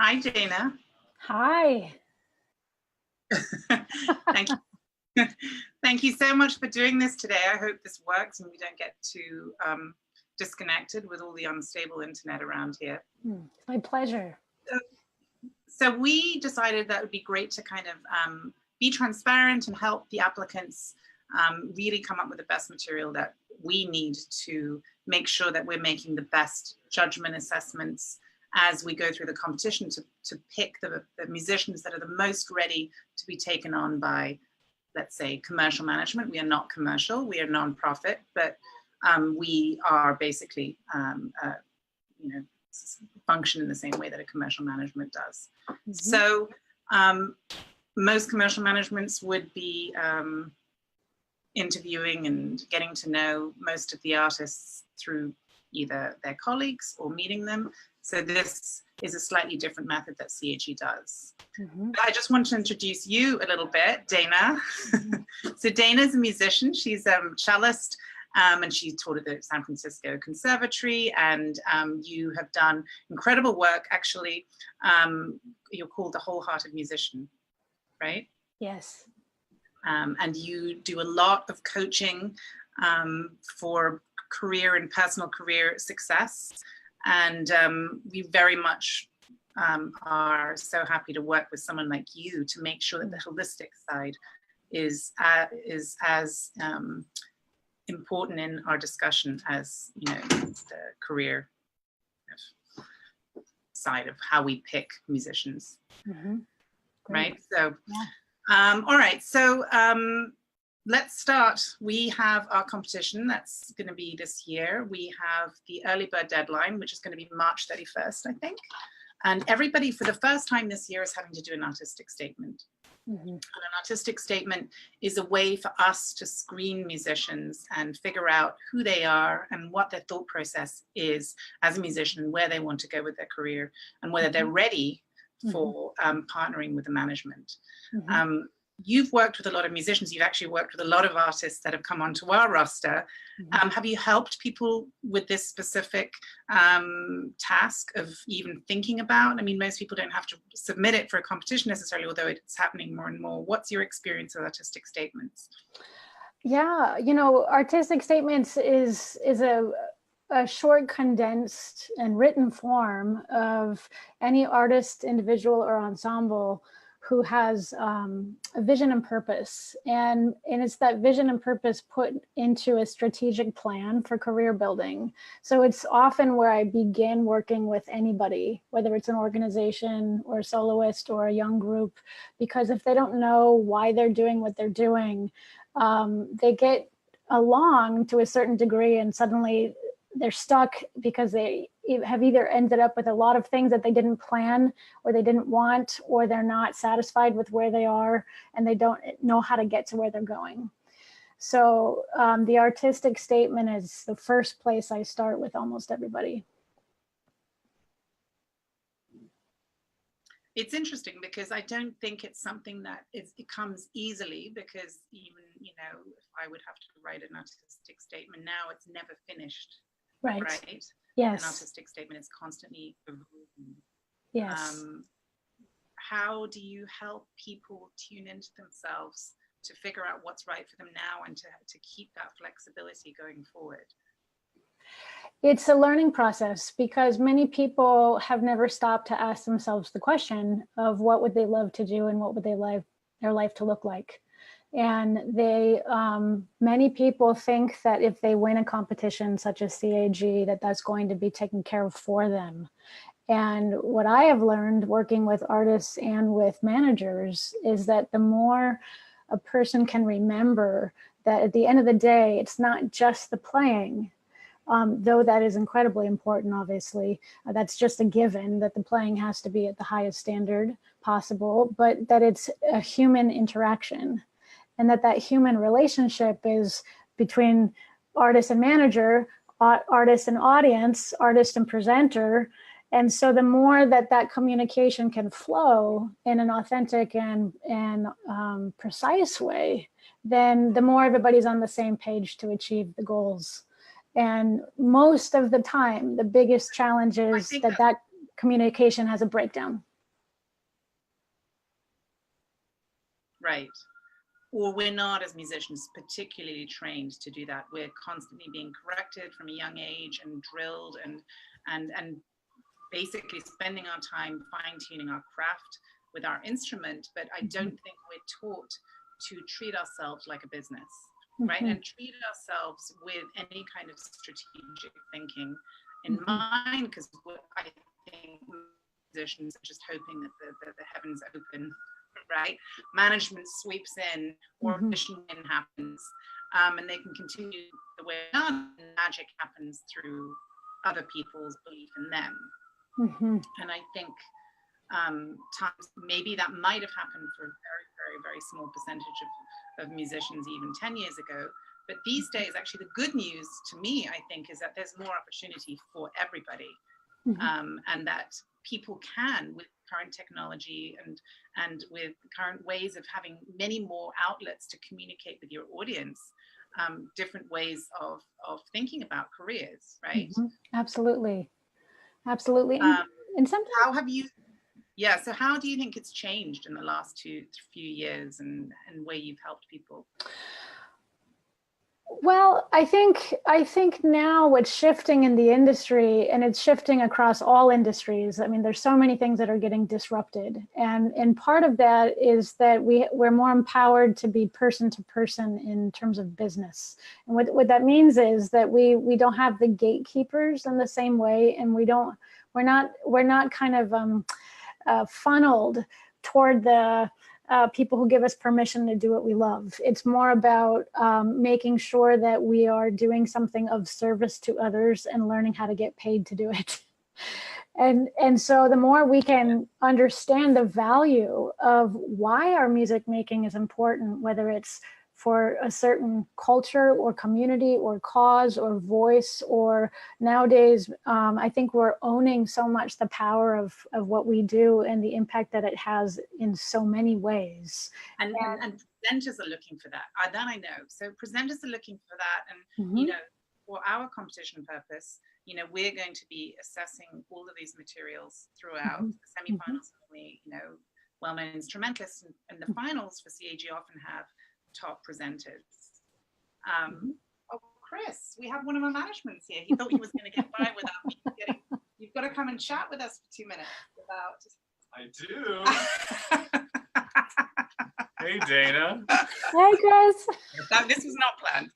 Hi, Dana. Hi. Thank you. Thank you so much for doing this today. I hope this works and we don't get too disconnected with all the unstable internet around here. It's my pleasure. So we decided that it would be great to kind of be transparent and help the applicants really come up with the best material that we need to make sure that we're making the best judgment assessments as we go through the competition to pick the musicians that are the most ready to be taken on by, let's say, commercial management. We are not commercial, we are nonprofit, but we are basically, function in the same way that a commercial management does. Mm-hmm. So most commercial managements would be interviewing and getting to know most of the artists through either their colleagues or meeting them. So this is a slightly different method that CAG does. Mm-hmm. I just want to introduce you a little bit, Dana. Mm-hmm. So Dana's a musician. She's a cellist, and she taught at the San Francisco Conservatory, and you have done incredible work, actually. You're called the Wholehearted Musician, right? Yes. And you do a lot of coaching for career and personal career success. And we very much are so happy to work with someone like you to make sure that the holistic side is as important in our discussion as the career side of how we pick musicians. Mm-hmm. Right? So, yeah. All right. So let's start. We have our competition that's going to be this year. We have the early bird deadline, which is going to be March 31st, I think. And everybody for the first time this year is having to do an artistic statement. Mm-hmm. And an artistic statement is a way for us to screen musicians and figure out who they are and what their thought process is as a musician and where they want to go with their career and whether they're ready for partnering with the management. Mm-hmm. You've worked with a lot of musicians. You've actually worked with a lot of artists that have come onto our roster. Mm-hmm. Have you helped people with this specific task of even thinking about? I mean, most people don't have to submit it for a competition necessarily, although it's happening more and more. What's your experience with artistic statements? Yeah, artistic statements is a short, condensed, and written form of any artist, individual, or ensemble who has a vision and purpose. And it's that vision and purpose put into a strategic plan for career building. So it's often where I begin working with anybody, whether it's an organization or a soloist or a young group, because if they don't know why they're doing what they're doing, they get along to a certain degree and suddenly they're stuck because they have either ended up with a lot of things that they didn't plan or they didn't want, or they're not satisfied with where they are and they don't know how to get to where they're going. So the artistic statement is the first place I start with almost everybody. It's interesting because I don't think it's something that it comes easily, because even, if I would have to write an artistic statement now, it's never finished. Right. Yes. An artistic statement is constantly evolving. Yes. How do you help people tune into themselves to figure out what's right for them now and to keep that flexibility going forward? It's a learning process because many people have never stopped to ask themselves the question of what would they love to do and what would they like their life to look like. And many people think that if they win a competition such as CAG, that's going to be taken care of for them. And what I have learned working with artists and with managers is that the more a person can remember that at the end of the day, it's not just the playing, though that is incredibly important, obviously. That's just a given that the playing has to be at the highest standard possible, but that it's a human interaction. And that human relationship is between artist and manager, artist and audience, artist and presenter. And so the more that communication can flow in an authentic and precise way, then the more everybody's on the same page to achieve the goals. And most of the time, the biggest challenge is that communication has a breakdown. Right. Or we're not, as musicians, particularly trained to do that. We're constantly being corrected from a young age and drilled and basically spending our time fine-tuning our craft with our instrument. But I don't think we're taught to treat ourselves like a business, right? And treat ourselves with any kind of strategic thinking in mind, because I think musicians are just hoping that the heavens open, right? Management sweeps in, or mission win happens, and they can continue the way on, and magic happens through other people's belief in them. And I think times maybe that might have happened for a very, very, very small percentage of musicians even 10 years ago. But these days, actually, the good news to me, I think, is that there's more opportunity for everybody, and that people can, with current technology and with current ways of having many more outlets to communicate with your audience, different ways of thinking about careers, right? Absolutely. Absolutely. And sometimes, how have you, so how do you think it's changed in the last few years, and where you've helped people? Well, I think now what's shifting in the industry, and it's shifting across all industries. I mean, there's so many things that are getting disrupted, and part of that is that we're more empowered to be person to person in terms of business. And what that means is that we don't have the gatekeepers in the same way, and we're not kind of funneled toward the people who give us permission to do what we love. It's more about making sure that we are doing something of service to others and learning how to get paid to do it. And so the more we can understand the value of why our music making is important, whether it's for a certain culture or community or cause or voice, or nowadays, I think we're owning so much the power of what we do and the impact that it has in so many ways. And presenters are looking for that. That I know. So presenters are looking for that. And, you know, for our competition purpose, you know, we're going to be assessing all of these materials throughout the semifinals. We, you know, well-known instrumentalists, and the finals for CAG often have top presenters. Oh, Chris, we have one of our managements here. He thought he was going to get by without me getting. You've got to come and chat with us for 2 minutes about. I do. Hey, Dana. Hey, Chris. This was not planned.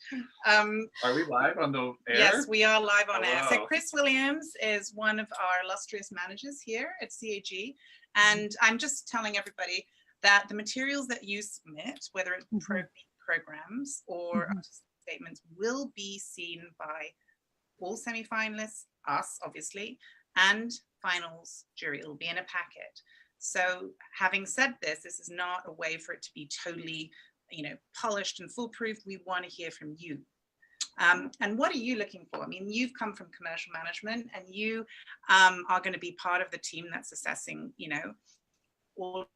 Are we live on the air? Yes, we are live on air. So Chris Williams is one of our illustrious managers here at CAG. And I'm just telling everybody that the materials that you submit, whether it's programs or statements, will be seen by all semifinalists, us obviously, and finals jury. It will be in a packet. So having said this, this is not a way for it to be totally, you know, polished and foolproof. We want to hear from you. And what are you looking for? I mean, you've come from commercial management, and you are going to be part of the team that's assessing, you know, all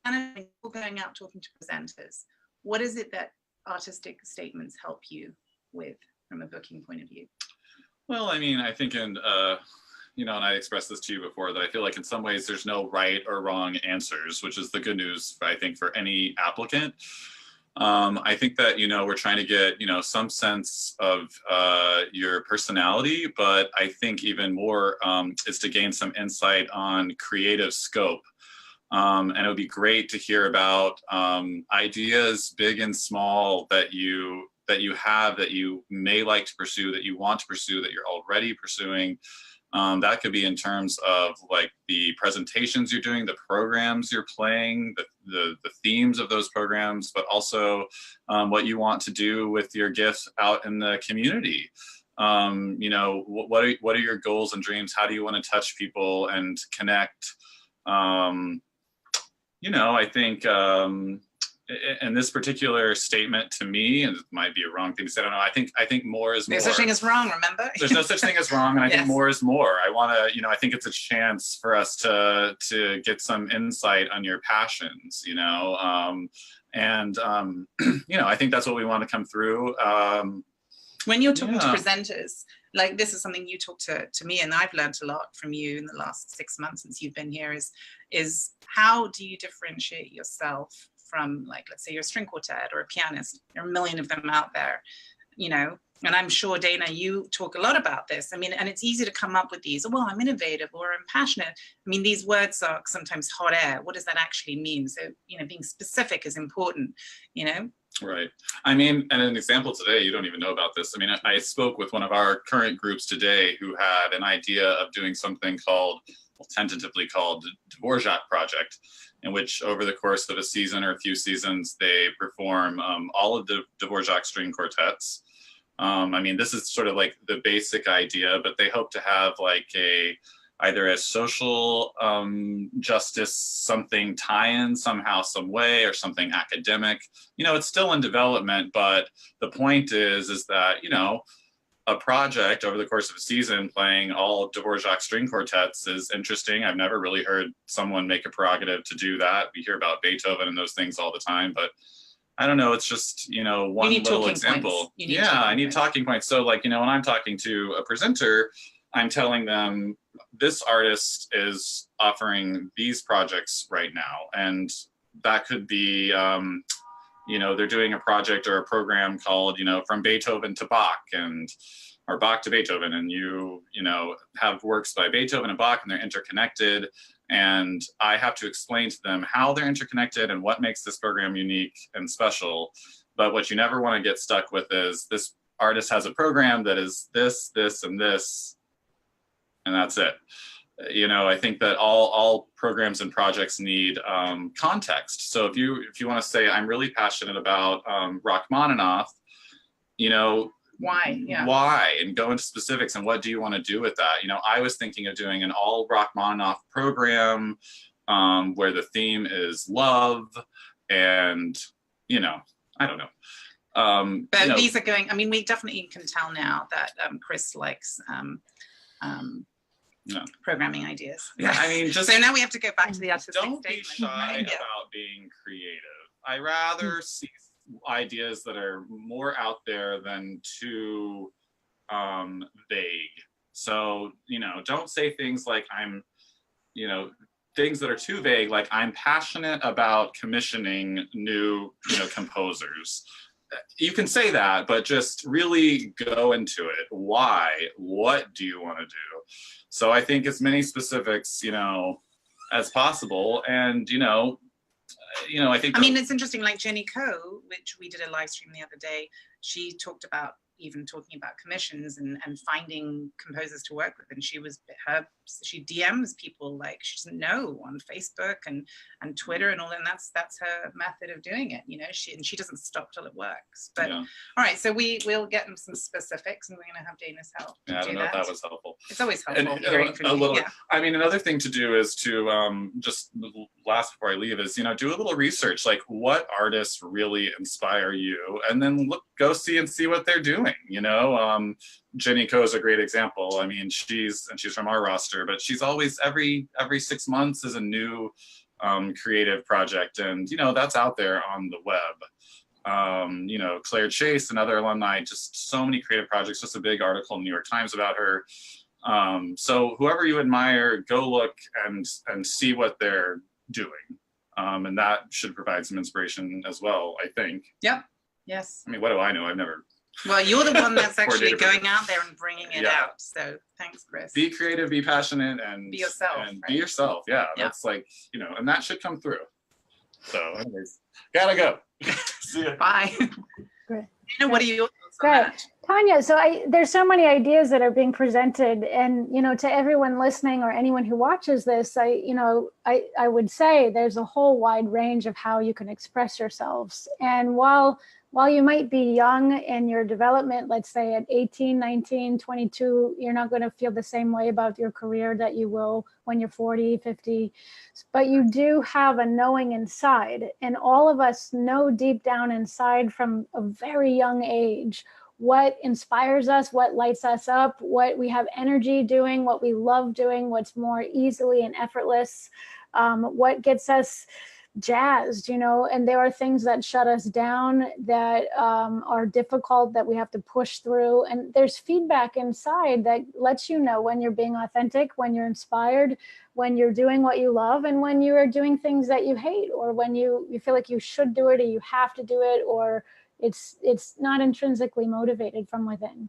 and going out talking to presenters. What is it that artistic statements help you with from a booking point of view? Well, I mean, I think you know, and I expressed this to you before, that I feel like in some ways there's no right or wrong answers, which is the good news, I think, for any applicant. I think that, you know, we're trying to get, you know, some sense of your personality, but I think even more is to gain some insight on creative scope. And it would be great to hear about ideas, big and small, that you have, that you may like to pursue, that you want to pursue, that you're already pursuing. That could be in terms of like the presentations you're doing, the programs you're playing, the themes of those programs, but also what you want to do with your gifts out in the community. You know, what are your goals and dreams? How do you want to touch people and connect? You know, I think in this particular statement to me, and it might be a wrong thing to say, I don't know, I think more is more. There's no such thing as wrong, remember? There's no such thing as wrong, and I Yes. think more is more. I want to, you know, I think it's a chance for us to get some insight on your passions, you know, you know, I think that's what we want to come through. When you're talking to presenters, like this is something you talk to me, and I've learned a lot from you in the last 6 months since you've been here, is how do you differentiate yourself from, like, let's say you're a string quartet or a pianist. There are a million of them out there, you know, and I'm sure, Dana, you talk a lot about this. I mean, and it's easy to come up with these, well, I'm innovative or I'm passionate. I mean, these words are sometimes hot air. What does that actually mean? So, you know, being specific is important, you know? Right. I mean, and an example today, you don't even know about this. I mean, I spoke with one of our current groups today who had an idea of doing something called, well, tentatively called the Dvorak Project, in which over the course of a season or a few seasons, they perform all of the Dvorak string quartets. I mean, this is sort of like the basic idea, but they hope to have like either a social justice something tie-in somehow, some way, or something academic. You know, it's still in development, but the point is that, you know, a project over the course of a season playing all Dvorak string quartets is interesting. I've never really heard someone make a prerogative to do that. We hear about Beethoven and those things all the time, but I don't know, it's just, you know, one little example. Yeah, I need talking points. So like, you know, when I'm talking to a presenter, I'm telling them this artist is offering these projects right now. And that could be, you know, they're doing a project or a program called, you know, From Beethoven to Bach, and or Bach to Beethoven, and you know, have works by Beethoven and Bach, and they're interconnected. And I have to explain to them how they're interconnected and what makes this program unique and special. But what you never want to get stuck with is this artist has a program that is this, this, and this, and that's it. You know, I think that all programs and projects need context. So if you want to say, I'm really passionate about Rachmaninoff, you know, why? Yeah. Why? And go into specifics and what do you want to do with that? You know, I was thinking of doing an all Rachmaninoff program where the theme is love, and, you know, I don't know. But you know, these are going, I mean, we definitely can tell now that Chris likes programming ideas. Yeah, I mean, just so now we have to go back to the artistic don't be shy about being creative. I rather see ideas that are more out there than too vague. So, you know, don't say things like you know, things that are too vague, like I'm passionate about commissioning new, you know, composers. You can say that, but just really go into it. Why? What do you want to do? So I think as many specifics, you know, as possible. And, you know, I think, I mean, it's interesting, like Jenny Coe, which we did a live stream the other day, she talked about even talking about commissions and finding composers to work with, and she DMs people, like, she doesn't know, on Facebook and Twitter and all that, and that's her method of doing it, you know. She doesn't stop till it works. But all right, so we'll get them some specifics, and we're going to have Dana's help. Yeah, I don't know if that was helpful. It's always helpful hearing from a you. little. Yeah. I mean, another thing to do is to just last before I leave is, you know, do a little research, like what artists really inspire you, and then go see what they're doing. You know, Jenny Coe is a great example. I mean, she's from our roster, but she's always every 6 months is a new creative project, and you know, that's out there on the web. You know, Claire Chase, another alumni, just so many creative projects. Just a big article in the New York Times about her. So whoever you admire, go look and see what they're doing, and that should provide some inspiration as well, I think. Yep. Yes. I mean, what do I know? I've never. Well, you're the one that's actually going out there and bringing it out. So thanks, Chris. Be creative, be passionate, and be yourself. And right? Be yourself. Yeah, that's like, you know, and that should come through. So, anyways, gotta go. See ya. Bye. Great. You know, what are your thoughts on Great. that? Tanya, so there's so many ideas that are being presented, and, you know, to everyone listening or anyone who watches this, I would say there's a whole wide range of how you can express yourselves. And while you might be young in your development, let's say at 18, 19, 22, you're not going to feel the same way about your career that you will when you're 40, 50, but you do have a knowing inside. And all of us know deep down inside from a very young age what inspires us, what lights us up, what we have energy doing, what we love doing, what's more easily and effortless, what gets us jazzed, you know, and there are things that shut us down, that are difficult, that we have to push through. And there's feedback inside that lets you know when you're being authentic, when you're inspired, when you're doing what you love, and when you are doing things that you hate, or when you feel like you should do it, or you have to do it, or it's not intrinsically motivated from within.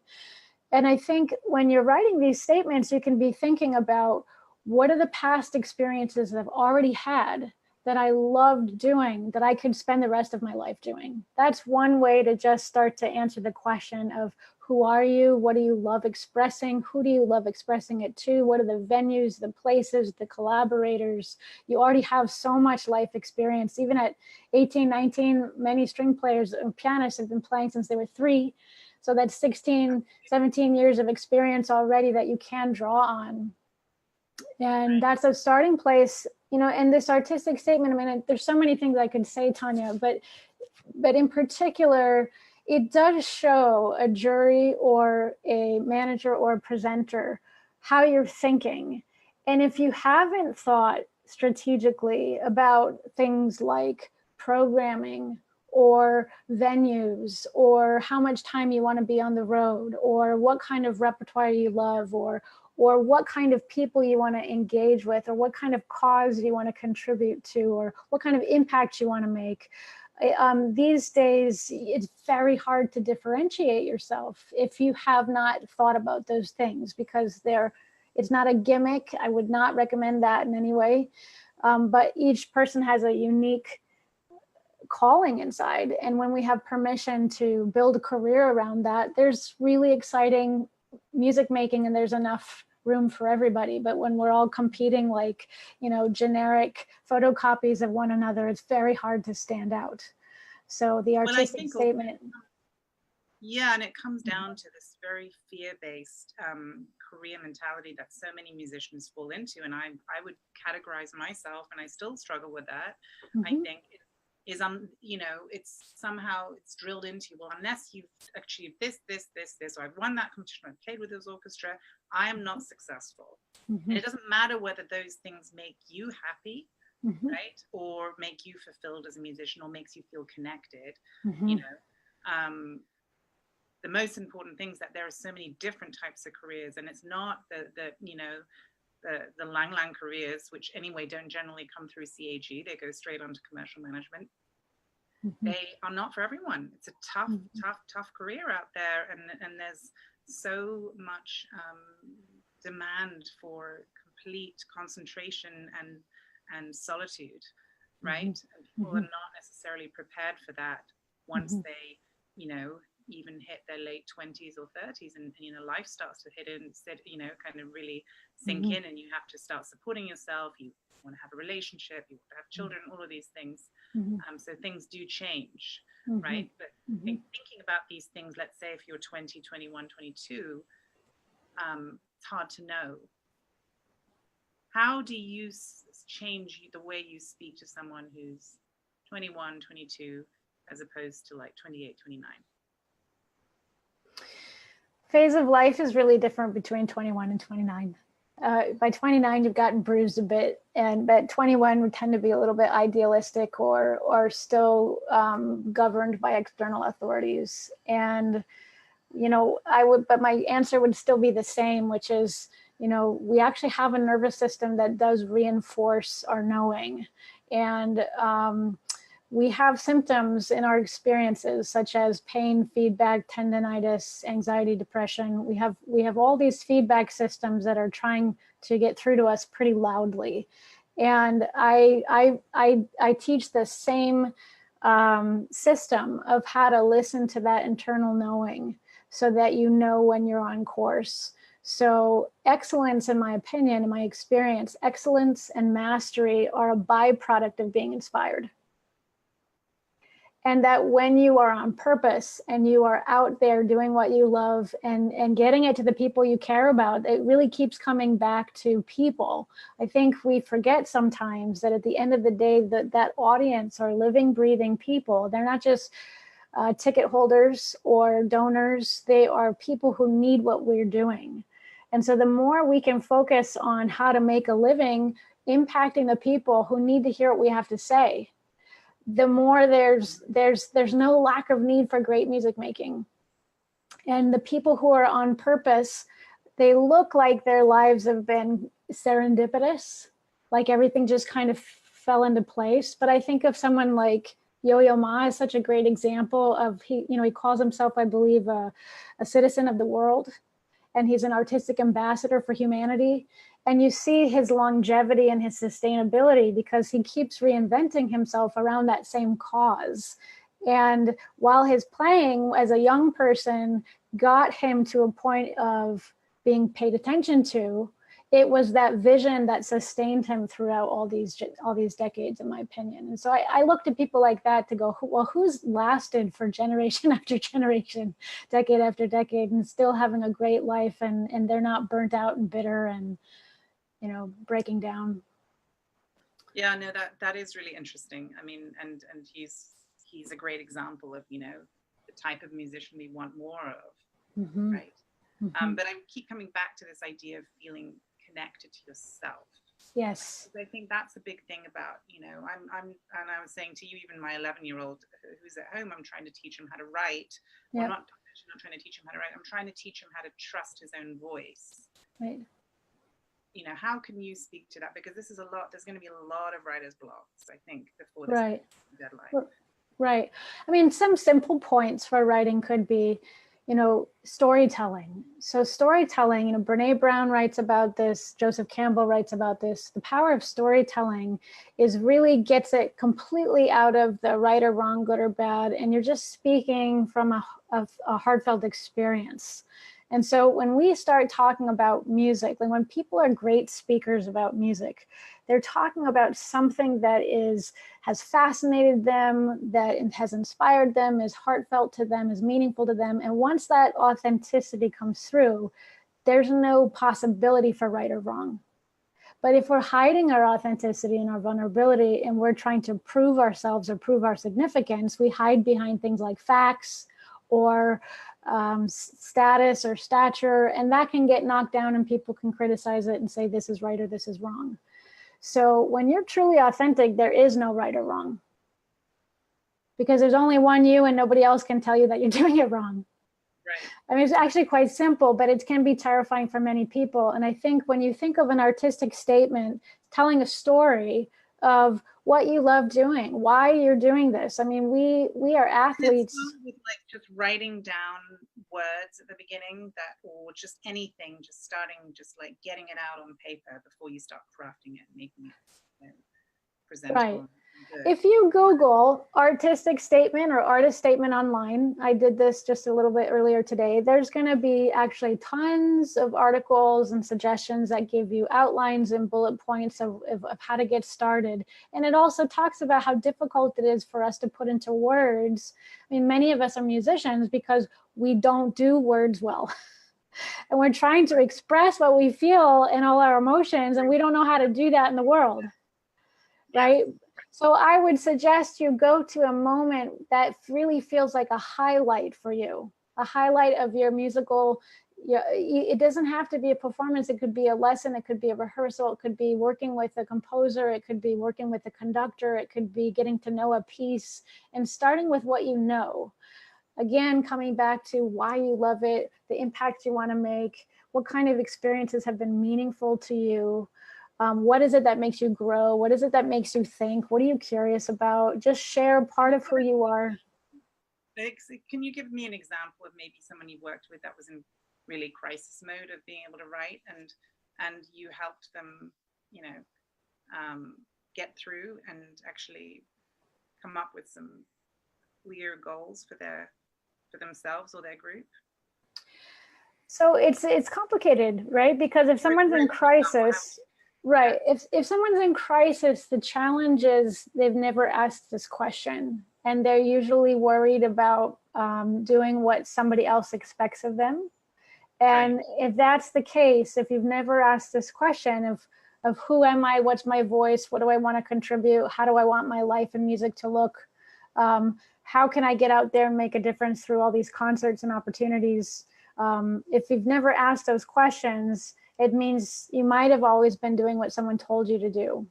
And I think when you're writing these statements, you can be thinking about, what are the past experiences that I've already had that I loved doing, that I could spend the rest of my life doing? That's one way to just start to answer the question of, who are you? What do you love expressing? Who do you love expressing it to? What are the venues, the places, the collaborators? You already have so much life experience. Even at 18, 19, many string players and pianists have been playing since they were 3. So that's 16, 17 years of experience already that you can draw on. And that's a starting place, you know. And this artistic statement, I mean, there's so many things I could say, Tanya, but in particular, it does show a jury or a manager or a presenter how you're thinking. And if you haven't thought strategically about things like programming or venues, or how much time you want to be on the road, or what kind of repertoire you love, or what kind of people you want to engage with, or what kind of cause you want to contribute to, or what kind of impact you want to make. These days, it's very hard to differentiate yourself if you have not thought about those things, because it's not a gimmick. I would not recommend that in any way. But each person has a unique calling inside. And when we have permission to build a career around that, there's really exciting music making, and there's enough room for everybody. But when we're all competing like, you know, generic photocopies of one another, it's very hard to stand out. So the artistic statement. Yeah, and it comes down to this very fear-based career mentality that so many musicians fall into. And I would categorize myself, and I still struggle with that. I think is you know, it's drilled into you. Well, unless you've achieved this, or I've won that competition, I've played with this orchestra, I am not successful. And it doesn't matter whether those things make you happy, right, or make you fulfilled as a musician, or makes you feel connected. You know, the most important thing is that there are so many different types of careers, and it's not the Lang Lang careers, which anyway don't generally come through CAG. They go straight onto commercial management. They are not for everyone. It's a tough career out there, and there's so much demand for complete concentration and solitude, right? And people are not necessarily prepared for that once they, you know, even hit their late 20s or 30s, and you know, life starts to hit in, you know, kind of really sink in, and you have to start supporting yourself. You want to have a relationship, you want to have children, all of these things. So things do change, right? But thinking about these things, let's say if you're 20, 21, 22, it's hard to know. How do you change the way you speak to someone who's 21, 22, as opposed to like 28, 29? Phase of life is really different between 21 and 29. By 29, you've gotten bruised a bit, and at 21, we tend to be a little bit idealistic or still governed by external authorities. And, you know, but my answer would still be the same, which is, you know, we actually have a nervous system that does reinforce our knowing. And we have symptoms in our experiences such as pain, feedback, tendinitis, anxiety, depression. We have all these feedback systems that are trying to get through to us pretty loudly. And I teach the same system of how to listen to that internal knowing so that you know when you're on course. So excellence, in my opinion, in my experience, excellence and mastery are a byproduct of being inspired. And that when you are on purpose and you are out there doing what you love and getting it to the people you care about, it really keeps coming back to people. I think we forget sometimes that at the end of the day, that audience are living, breathing people. They're not just ticket holders or donors. They are people who need what we're doing. And so the more we can focus on how to make a living impacting the people who need to hear what we have to say, the more there's no lack of need for great music making. And the people who are on purpose, they look like their lives have been serendipitous, like everything just kind of fell into place. But I think of someone like Yo-Yo Ma is such a great example of, he calls himself, I believe, a citizen of the world, and he's an artistic ambassador for humanity. And you see his longevity and his sustainability because he keeps reinventing himself around that same cause. And while his playing as a young person got him to a point of being paid attention to, it was that vision that sustained him throughout all these decades, in my opinion. And so I looked at people like that to go, well, who's lasted for generation after generation, decade after decade, and still having a great life, and they're not burnt out and bitter and, breaking down. Yeah, no, that is really interesting. I mean, and he's a great example of, the type of musician we want more of, right? But I keep coming back to this idea of feeling connected to yourself. Yes. I think that's a big thing about, and I was saying to you, even my 11-year-old who's at home, I'm trying to teach him how to write. Well, not trying to teach him how to write, I'm trying to teach him how to trust his own voice. Right. How can you speak to that? Because there's going to be a lot of writer's blocks, I think, before this deadline. Right. I mean, some simple points for writing could be, storytelling. So storytelling, Brene Brown writes about this, Joseph Campbell writes about this. The power of storytelling is really gets it completely out of the right or wrong, good or bad, and you're just speaking from a heartfelt experience. And so when we start talking about music, like when people are great speakers about music, they're talking about something that has fascinated them, that has inspired them, is heartfelt to them, is meaningful to them. And once that authenticity comes through, there's no possibility for right or wrong. But if we're hiding our authenticity and our vulnerability, and we're trying to prove ourselves or prove our significance, we hide behind things like facts or status or stature, and that can get knocked down, and people can criticize it and say this is right or this is wrong. So when you're truly authentic, there is no right or wrong, because there's only one you, and nobody else can tell you that you're doing it wrong. Right. I mean, it's actually quite simple, but it can be terrifying for many people. And I think when you think of an artistic statement, telling a story of what you love doing, why you're doing this. I mean, we are athletes. With like just writing down words at the beginning, or just anything, just starting, just like getting it out on paper before you start crafting it, making it presentable. Right. If you Google artistic statement or artist statement online, I did this just a little bit earlier today, there's going to be actually tons of articles and suggestions that give you outlines and bullet points of how to get started. And it also talks about how difficult it is for us to put into words. I mean, many of us are musicians because we don't do words well. And we're trying to express what we feel and all our emotions, and we don't know how to do that in the world, right? So I would suggest you go to a moment that really feels like a highlight for you, a highlight of your musical. It doesn't have to be a performance. It could be a lesson. It could be a rehearsal. It could be working with a composer. It could be working with a conductor. It could be getting to know a piece and starting with what you know. Again, coming back to why you love it, the impact you want to make, what kind of experiences have been meaningful to you. What is it that makes you grow? What is it that makes you think? What are you curious about? Just share part of who you are. Can you give me an example of maybe someone you worked with that was in really crisis mode of being able to write, and you helped them, get through and actually come up with some clear goals for themselves or their group? So it's complicated, right? Because if someone's in crisis. Right. If someone's in crisis, the challenge is they've never asked this question, and they're usually worried about doing what somebody else expects of them. And if that's the case, if you've never asked this question of who am I, what's my voice, what do I want to contribute, how do I want my life and music to look, how can I get out there and make a difference through all these concerts and opportunities? If you've never asked those questions, it means you might have always been doing what someone told you to do.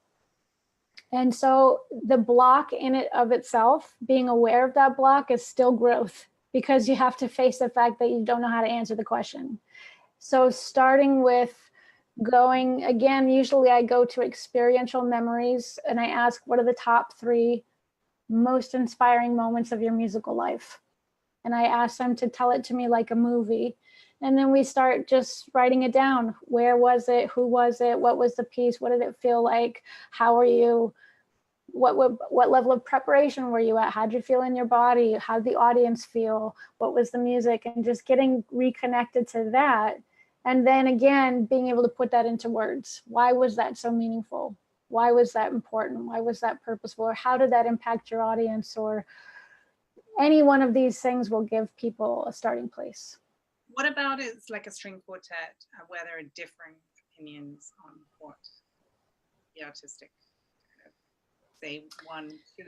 And so the block in it of itself, being aware of that block, is still growth, because you have to face the fact that you don't know how to answer the question. So starting with going, again, usually I go to experiential memories and I ask, what are the top 3 most inspiring moments of your musical life? And I ask them to tell it to me like a movie. And then we start just writing it down. Where was it? Who was it? What was the piece? What did it feel like? How are you? What level of preparation were you at? How did you feel in your body? How did the audience feel? What was the music? And just getting reconnected to that. And then again, being able to put that into words. Why was that so meaningful? Why was that important? Why was that purposeful? Or how did that impact your audience? Or any one of these things will give people a starting place. What about it's like a string quartet where there are differing opinions on what the artistic, say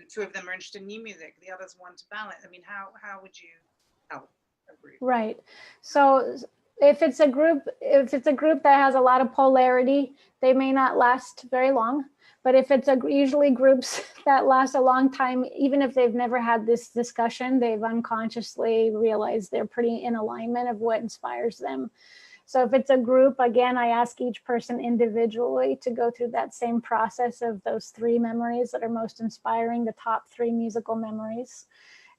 two of them are interested in new music, the others want to balance. I mean, how would you help a group? Right. So if it's a group that has a lot of polarity, they may not last very long. But if it's usually groups that last a long time, even if they've never had this discussion, they've unconsciously realized they're pretty in alignment of what inspires them. So if it's a group, again, I ask each person individually to go through that same process of those 3 memories that are most inspiring, the top 3 musical memories.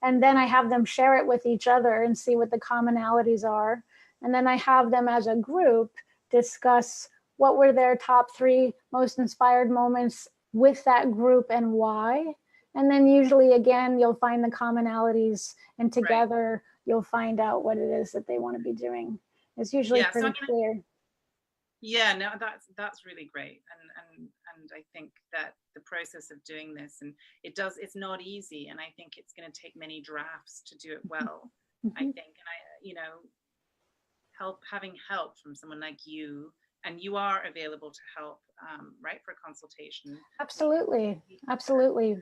And then I have them share it with each other and see what the commonalities are. And then I have them as a group discuss what were their top 3 most inspired moments with that group and why. And then usually, again, you'll find the commonalities, and together you'll find out what it is that they want to be doing. It's usually pretty clear. Yeah, no, that's really great. And I think that the process of doing this, and it's not easy. And I think it's going to take many drafts to do it well. I think, and having help from someone like you, and you are available to help, right, for a consultation. Absolutely, absolutely.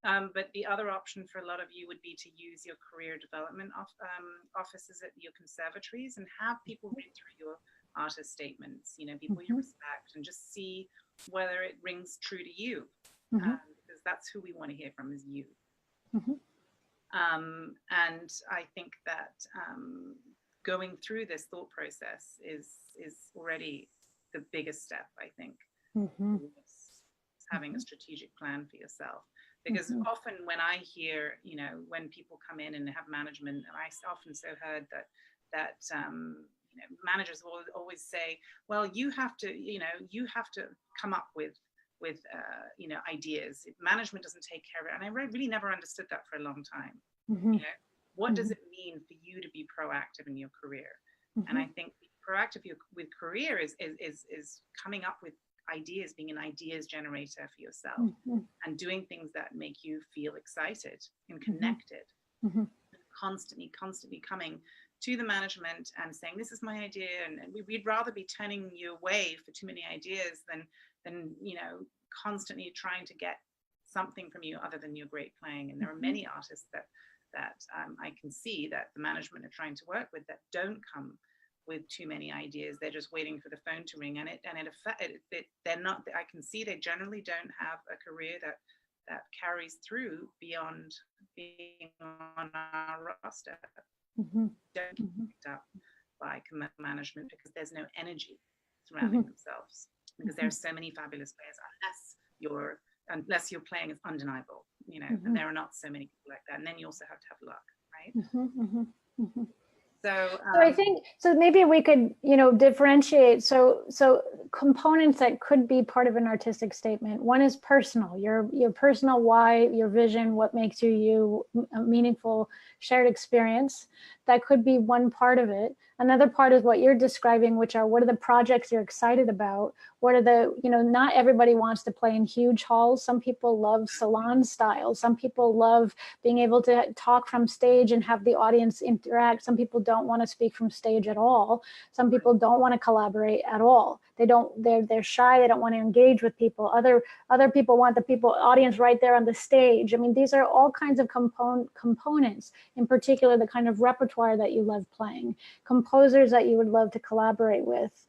But the other option for a lot of you would be to use your career development offices at your conservatories and have people read through your artist statements, people you respect, and just see whether it rings true to you, because that's who we want to hear from, is you. And I think that going through this thought process is already the biggest step, I think, having a strategic plan for yourself. Because often when I hear, when people come in and have management, and I often so heard that managers will always say, well, you have to come up with ideas. Management doesn't take care of it. And I really never understood that for a long time. What does it mean for you to be proactive in your career? And I think proactive with career is coming up with ideas, being an ideas generator for yourself, and doing things that make you feel excited and connected. Constantly coming to the management and saying, this is my idea, and we'd rather be turning you away for too many ideas than constantly trying to get something from you other than your great playing. And there are many artists that I can see that the management are trying to work with that don't come with too many ideas. They're just waiting for the phone to ring, and they're not. I can see they generally don't have a career that carries through beyond being on our roster. Don't get picked up by management because there's no energy surrounding themselves, because there are so many fabulous players, unless your playing is undeniable, and there are not so many people like that. And then you also have to have luck, right? So I think, so maybe we could, differentiate. So components that could be part of an artistic statement. One is personal, your personal why, your vision, what makes you, a meaningful shared experience. That could be one part of it. Another part is what you're describing, which are what are the projects you're excited about? What are the, not everybody wants to play in huge halls. Some people love salon style. Some people love being able to talk from stage and have the audience interact. Some people don't want to speak from stage at all. Some people don't want to collaborate at all. They're shy. They don't want to engage with people. Other people want the audience right there on the stage. I mean, these are all kinds of components, in particular, the kind of repertoire that you love playing, composers that you would love to collaborate with,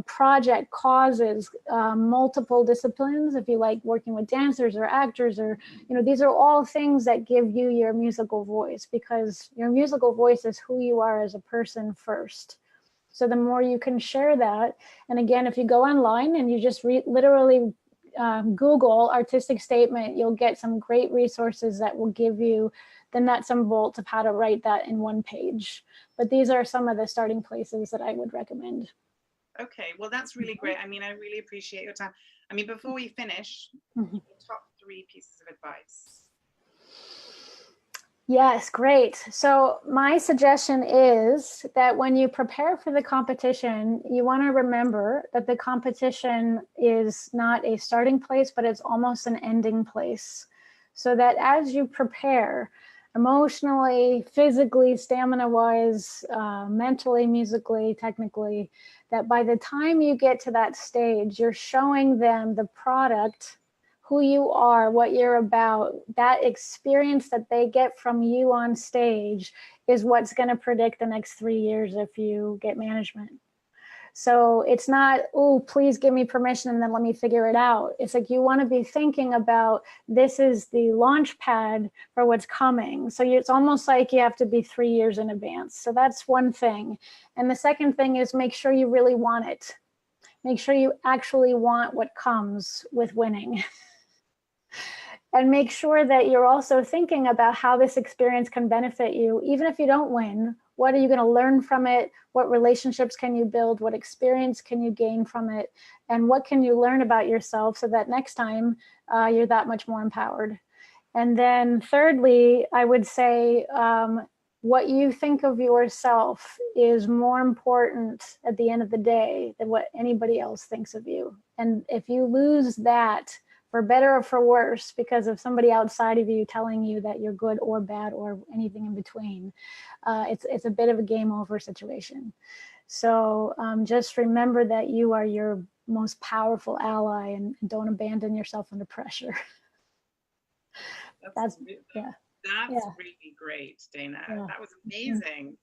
project, causes, multiple disciplines. If you like working with dancers or actors, or, you know, these are all things that give you your musical voice, because your musical voice is who you are as a person first. So the more you can share that, and again, if you go online and you just literally Google artistic statement, you'll get some great resources that will give you the nuts and bolts of how to write that in one page. But these are some of the starting places that I would recommend. Okay, well, that's really great. I mean, I really appreciate your time. I mean, before we finish, top 3 pieces of advice. Yes, great. So my suggestion is that when you prepare for the competition, you want to remember that the competition is not a starting place, but it's almost an ending place. So that as you prepare, emotionally, physically, stamina-wise, mentally, musically, technically, that by the time you get to that stage, you're showing them the product, who you are, what you're about. That experience that they get from you on stage is what's going to predict the next 3 years if you get management. So it's not, oh, please give me permission and then let me figure it out. It's like you want to be thinking about, this is the launch pad for what's coming. So it's almost like you have to be 3 years in advance. So that's one thing. And the second thing is, make sure you really want it. Make sure you actually want what comes with winning. And make sure that you're also thinking about how this experience can benefit you. Even if you don't win, what are you going to learn from it? What relationships can you build? What experience can you gain from it? And what can you learn about yourself so that next time you're that much more empowered? And then thirdly, I would say what you think of yourself is more important at the end of the day than what anybody else thinks of you. And if you lose that, for better or for worse, because of somebody outside of you telling you that you're good or bad or anything in between, it's a bit of a game over situation. So just remember that you are your most powerful ally, and don't abandon yourself under pressure. That's really great, Dana. Yeah. That was amazing.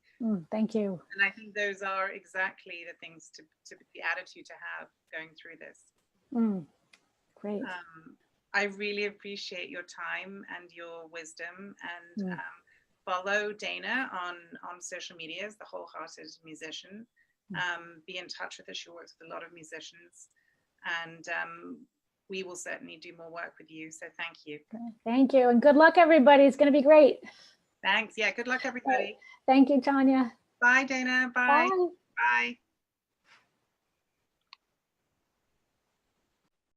Thank you. And I think those are exactly the things the attitude to have going through this. Great. I really appreciate your time and your wisdom, and follow Dana on social media as The Wholehearted Musician. Be in touch with her. She works with a lot of musicians, and we will certainly do more work with you. So thank you. Thank you. And good luck, everybody. It's going to be great. Thanks. Yeah, good luck, everybody. Thank you, Tanya. Bye, Dana. Bye. Bye. Bye.